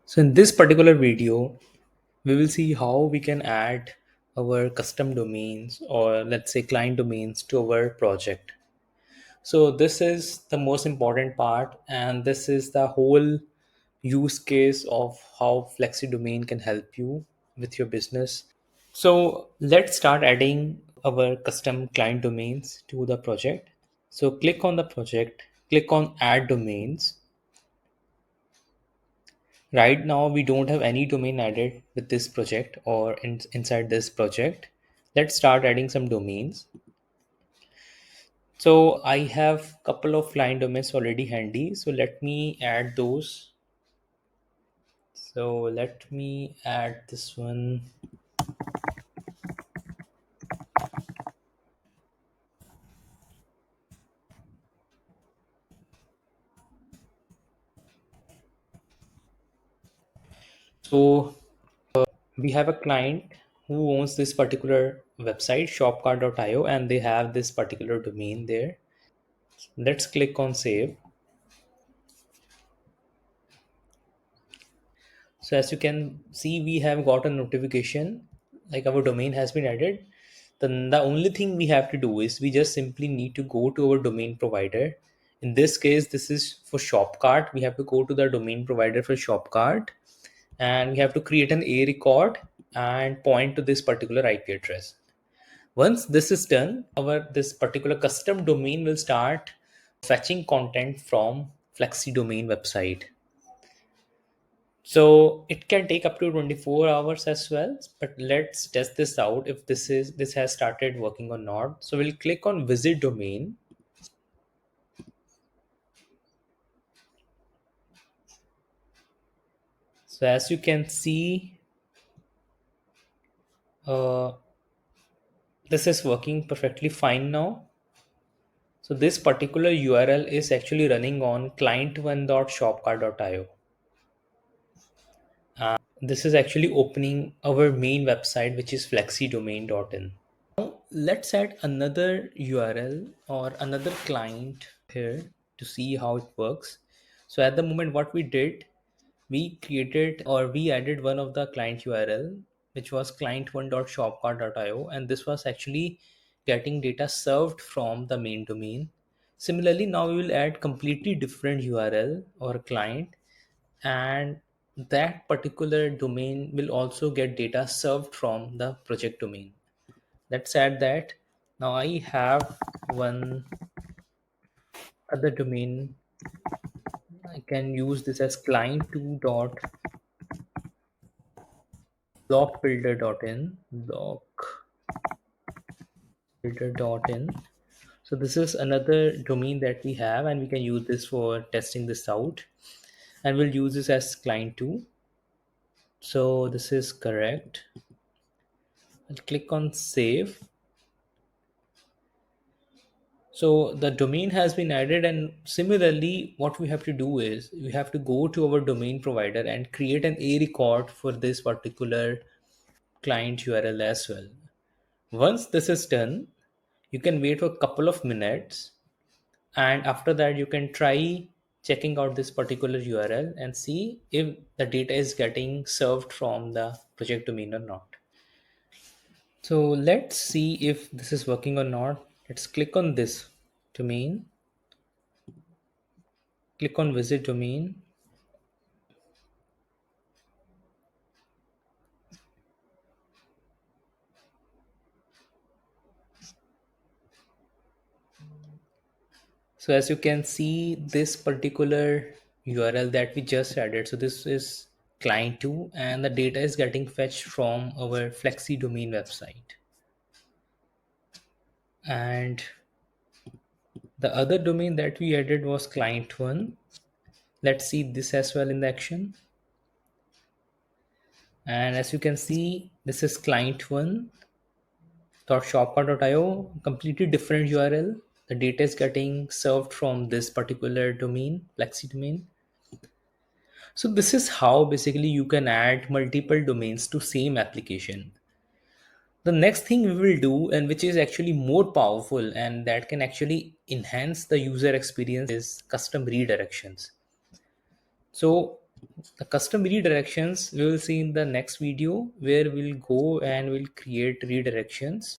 So in this particular video, we will see how we can add our custom domains or let's say client domains to our project. So this is the most important part and this is the whole use case of how FlexiDomain can help you with your business. So let's start adding our custom client domains to the project. So click on the project, click on add domains. Right now, we don't have any domain added with this project or inside this project. Let's start adding some domains. So I have couple of client domains already handy. So let me add those. So let me add this one. So we have a client who owns this particular website, shopcar.io, and they have this particular domain there. Let's click on save. So as you can see, we have got a notification like our domain has been added. Then the only thing we have to do is we just simply need to go to our domain provider. In this case, this is for Shopcart. We have to go to the domain provider for Shopcart and we have to create an A record and point to this particular IP address. Once this is done, our this particular custom domain will start fetching content from FlexiDomain website. So it can take up to 24 hours as well, but let's test this out if this has started working or not. So we'll click on visit domain. So as you can see, uh, this is working perfectly fine now. So this particular URL is actually running on client1.shopcar.io. This is actually opening our main website, which is flexidomain.in. Now let's add another URL or another client here to see how it works. So at the moment, what we did, we created or we added one of the client URL, which was client1.shopcar.io, and this was actually getting data served from the main domain. Similarly, now we will add completely different URL or client, and that particular domain will also get data served from the project domain. Let's add that. Now I have one other domain. I can use this as client2.blockbuilder.in. Blockbuilder.in. So this is another domain that we have and we can use this for testing this out, and we'll use this as client2. So this is correct. I'll click on save. So the domain has been added, and similarly, what we have to do is we have to go to our domain provider and create an A record for this particular client URL as well. Once this is done, you can wait for a couple of minutes, and after that, you can try checking out this particular URL and see if the data is getting served from the project domain or not. So let's see if this is working or not. Let's click on this domain, click on visit domain. So as you can see, this particular URL that we just added, so this is client 2 and the data is getting fetched from our Flexi domain website. And the other domain that we added was client 1. Let's see this as well in the action. And as you can see, this is client 1.shopper.io, completely different URL. The data is getting served from this particular domain, Flexi domain. So this is how basically you can add multiple domains to same application. The next thing we will do, and which is actually more powerful and that can actually enhance the user experience, is custom redirections. So The custom redirections we will see in the next video, where we'll go and we'll create redirections